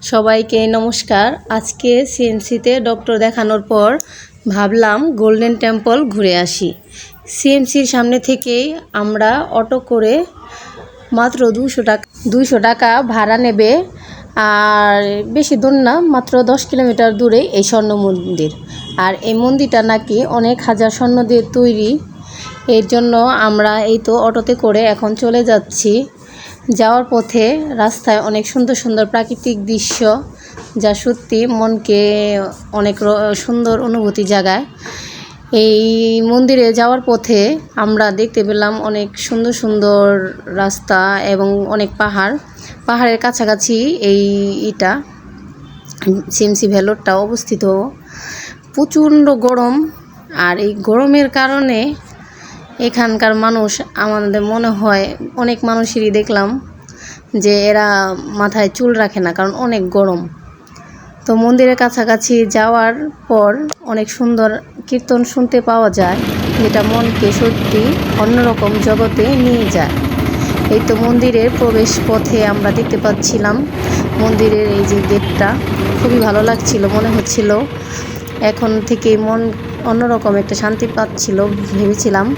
সবাইকে নমস্কার। আজকে সিএমসিতে ডক্টর দেখানোর পর ভাবলাম গোল্ডেন টেম্পল ঘুরে আসি। সিএমসির সামনে থেকেই আমরা অটো করে মাত্র 200 টাকা ভাড়া নেবে। আর বেশি দূর না, মাত্র 10 কিলোমিটার দূরে এই স্বর্ণ মন্দির। আর এই মন্দিরটা নাকি অনেক হাজার স্বর্ণ দিয়ে তৈরি। এর জন্য আমরা এই তো অটোতে করে এখন চলে যাচ্ছি। যাওয়ার পথে রাস্তায় অনেক সুন্দর সুন্দর প্রাকৃতিক দৃশ্য, যা সত্যি মনকে অনেক সুন্দর অনুভূতি জাগায়। এই মন্দিরে যাওয়ার পথে আমরা দেখতে পেলাম অনেক সুন্দর সুন্দর রাস্তা এবং অনেক পাহাড়ের কাছাকাছি এইটা সিএমসি ভ্যালোরটা অবস্থিত। প্রচণ্ড গরম, আর এই গরমের কারণে এখানকার মানুষ, আমাদের মনে হয় অনেক মানুষেরই দেখলাম যে এরা মাথায় চুল রাখে না, কারণ অনেক গরম। তো মন্দিরের কাছাকাছি যাওয়ার পর অনেক সুন্দর কীর্তন শুনতে পাওয়া যায়, যেটা মনকে সত্যি অন্যরকম জগতে নিয়ে যায়। এই তো মন্দিরের প্রবেশ পথে আমরা দেখতে পাচ্ছিলাম মন্দিরের এই যে গেটটা, খুবই ভালো লাগছিল। মনে হচ্ছিল এখন থেকে মন অন্যরকম একটা শান্তি পাচ্ছিল ভেবেছিলাম।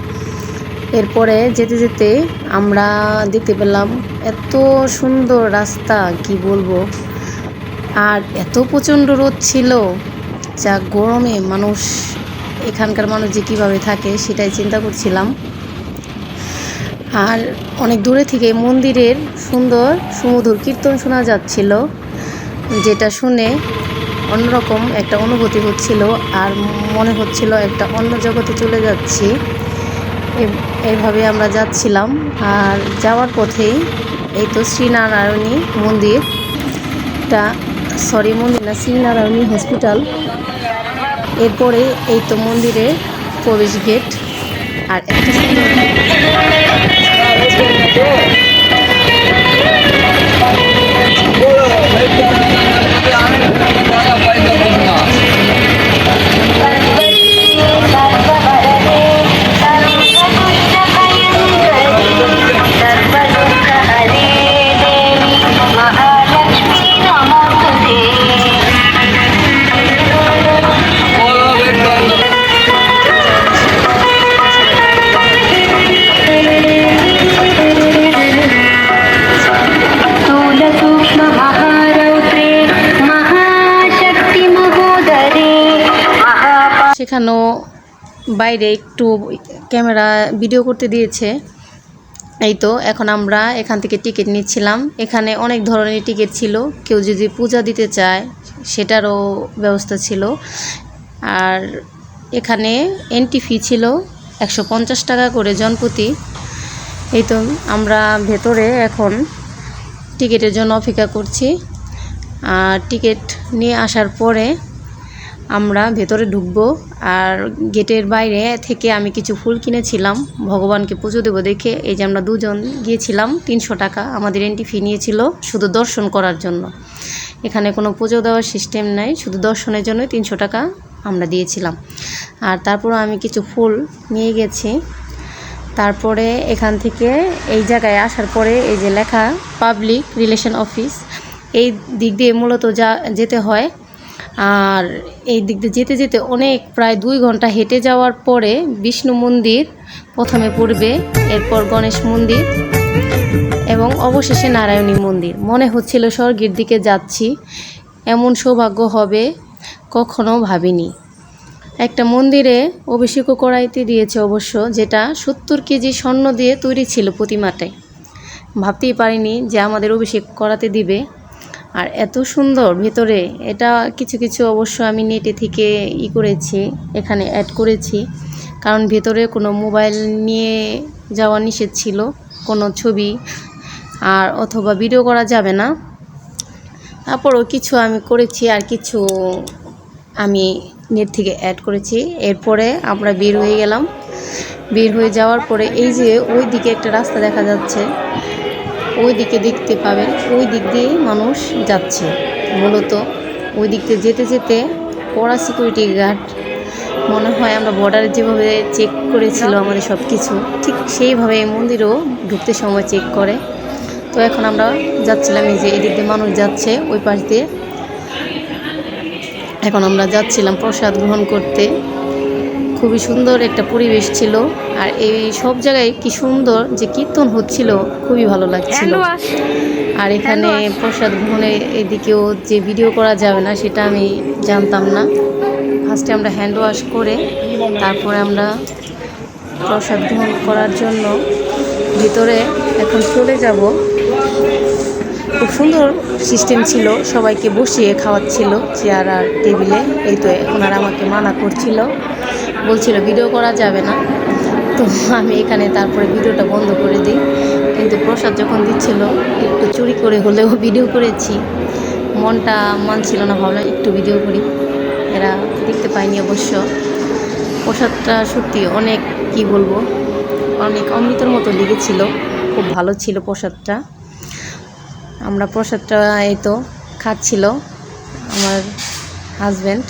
এরপরে যেতে যেতে আমরা দেখতে পেলাম এত সুন্দর রাস্তা, কি বলবো। আর এত প্রচণ্ড রোদ ছিল, যা গরমে এখানকার মানুষ যে কীভাবে থাকে সেটাই চিন্তা করছিলাম। আর অনেক দূরে থেকে মন্দিরের সুন্দর সুমধুর কীর্তন শোনা যাচ্ছিল, যেটা শুনে অন্যরকম একটা অনুভূতি হচ্ছিল। আর মনে হচ্ছিল একটা অন্য জগতে চলে যাচ্ছি। এইভাবে আমরা যাচ্ছিলাম। আর যাওয়ার পথেই এই তো শ্রীনারায়ণী মন্দিরটা, মন্দির না, শ্রীনারায়ণী হসপিটাল। এরপরে এই তো মন্দিরের প্রবেশ গেট। আর একটা সেখানেও বাইরে একটু ক্যামেরা ভিডিও করতে দিয়েছে। এই তো এখন আমরা এখান থেকে টিকিট নিচ্ছিলাম। এখানে অনেক ধরনের টিকিট ছিল, কেউ যদি পূজা দিতে চায় সেটারও ব্যবস্থা ছিল। আর এখানে এন্ট্রি ফি ছিল 150 টাকা করে জনপ্রতি। এই তো আমরা ভেতরে এখন টিকিটের জন্য অপেক্ষা করছি। আর টিকিট নিয়ে আসার পরে আমরা ভেতরে ঢুকবো। আর গেটের বাইরে থেকে আমি কিছু ফুল কিনেছিলাম ভগবানকে পুজো দেবো দেখে। এই যে আমরা দুজন গিয়েছিলাম, 300 টাকা আমাদের এন্ট্রি ফি নিয়েছিল শুধু দর্শন করার জন্য। এখানে কোনো পুজো দেওয়ার সিস্টেম নাই, শুধু দর্শনের জন্য 300 টাকা আমরা দিয়েছিলাম। আর তারপর আমি কিছু ফুল নিয়ে গেছি। তারপরে এখান থেকে এই জায়গায় আসার পরে এই যে লেখা পাবলিক রিলেশন অফিস, এই দিক দিয়ে মূলত যেতে হয়। আর এই দিক দিয়ে যেতে যেতে অনেক প্রায় 2 ঘন্টা হেঁটে যাওয়ার পরে বিষ্ণু মন্দির প্রথমে পড়বে, এরপর গণেশ মন্দির এবং অবশেষে নারায়ণী মন্দির। মনে হচ্ছিল স্বর্গের দিকে যাচ্ছি, এমন সৌভাগ্য হবে কখনো ভাবিনি। একটা মন্দিরে অভিষেকও করাইতে দিয়েছে অবশ্য, যেটা 70 কেজি স্বর্ণ দিয়ে তৈরি ছিল প্রতিমাটাই। ভাবতেই পারিনি যে আমাদের অভিষেক করাতে দিবে। আর এত সুন্দর ভেতরে, এটা কিছু কিছু অবশ্য আমি নেটে থেকে করেছি, এখানে অ্যাড করেছি, কারণ ভেতরে কোনো মোবাইল নিয়ে যাওয়া নিষেধ ছিল, কোনো ছবি আর অথবা ভিডিও করা যাবে না। তারপরও কিছু আমি করেছি আর কিছু আমি নেট থেকে অ্যাড করেছি। এরপরে আমরা বের হয়ে গেলাম। বের হয়ে যাওয়ার পরে এই যে ওই দিকে একটা রাস্তা দেখা যাচ্ছে, ওই দিকে দেখতে পাবেন, ওই দিক দিয়েই মানুষ যাচ্ছে। মূলত ওই দিক দিয়ে যেতে যেতে কড়া সিকিউরিটি গার্ড, মনে হয় আমরা বর্ডারে যেভাবে চেক করেছিল আমাদের সব কিছু, ঠিক সেইভাবে এই মন্দিরেও ঢুকতে সময় চেক করে। তো এখন আমরা যাচ্ছিলাম, এই যে এদিক দিয়ে মানুষ যাচ্ছে ওই পাশ দিয়ে। এখন আমরা যাচ্ছিলাম প্রসাদ গ্রহণ করতে। খুবই সুন্দর একটা পরিবেশ ছিল, আর এই সব জায়গায় কি সুন্দর যে কীর্তন হচ্ছিল, খুবই ভালো লাগছিল। আর এখানে প্রসাদ গ্রহণে এদিকেও যে ভিডিও করা যাবে না সেটা আমি জানতাম না। ফার্স্টে আমরা হ্যান্ড ওয়াশ করে তারপরে আমরা প্রসাদ গ্রহণ করার জন্য ভিতরে এখন চলে যাব। খুব সুন্দর সিস্টেম ছিল, সবাইকে বসিয়ে খাওয়াচ্ছিল চেয়ার আর টেবিলে। এই তো এখন আর আমাকে মানা করছিল, বলছিল ভিডিও করা যাবে না। তো আমি এখানে তারপরে ভিডিওটা বন্ধ করে দিই। কিন্তু প্রসাদ যখন দিচ্ছিল একটু চুরি করে হলেও ভিডিও করেছি, মনটা মানছিল না, ভাবলাম একটু ভিডিও করি। এরা দেখতে পায়নি অবশ্য। প্রসাদটা সত্যি অনেক, কি বলবো, অনেক অমৃতের মতো লেগেছিল, খুব ভালো ছিল প্রসাদটা। আমরা প্রসাদটা এই তো খাচ্ছিল আমার হাজব্যান্ড,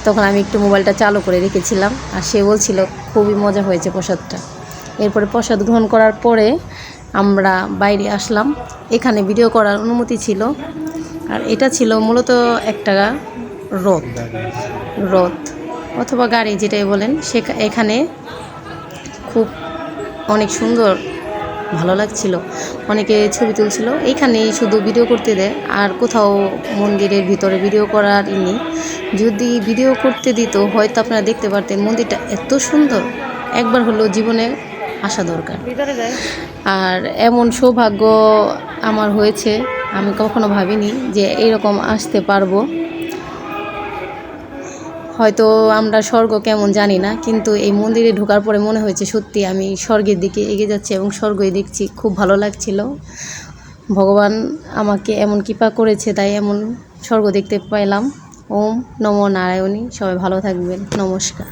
তখন আমি একটু মোবাইলটা চালু করে রেখেছিলাম, আর সে বলছিল খুবই মজা হয়েছে প্রসাদটা। এরপরে প্রসাদ গ্রহণ করার পরে আমরা বাইরে আসলাম। এখানে ভিডিও করার অনুমতি ছিল, আর এটা ছিল মূলত একটা রথ অথবা গাড়ি যেটাই বলেন। এখানে খুব অনেক সুন্দর, ভালো লাগছিল, অনেকে ছবি তুলছিল। এইখানেই শুধু ভিডিও করতে দেয়, আর কোথাও মন্দিরের ভিতরে ভিডিও করার নেই। যদি ভিডিও করতে দিত হয়তো আপনারা দেখতে পারতেন মন্দিরটা এত সুন্দর, একবার হলেও জীবনে আসা দরকার। আর এমন সৌভাগ্য আমার হয়েছে, আমি কখনো ভাবিনি যে এরকম আসতে পারবো। হয়তো আমরা স্বর্গ কেমন জানি না, কিন্তু এই মন্দিরে ঢোকার পরে মনে হয়েছে সত্যি আমি স্বর্গের দিকে এগিয়ে যাচ্ছি এবং স্বর্গই দেখছি। খুব ভালো লাগছিল, ভগবান আমাকে এমন কৃপা করেছে তাই এমন স্বর্গ দেখতে পেলাম। ওম নমো নারায়ণী। সবাই ভালো থাকবেন, নমস্কার।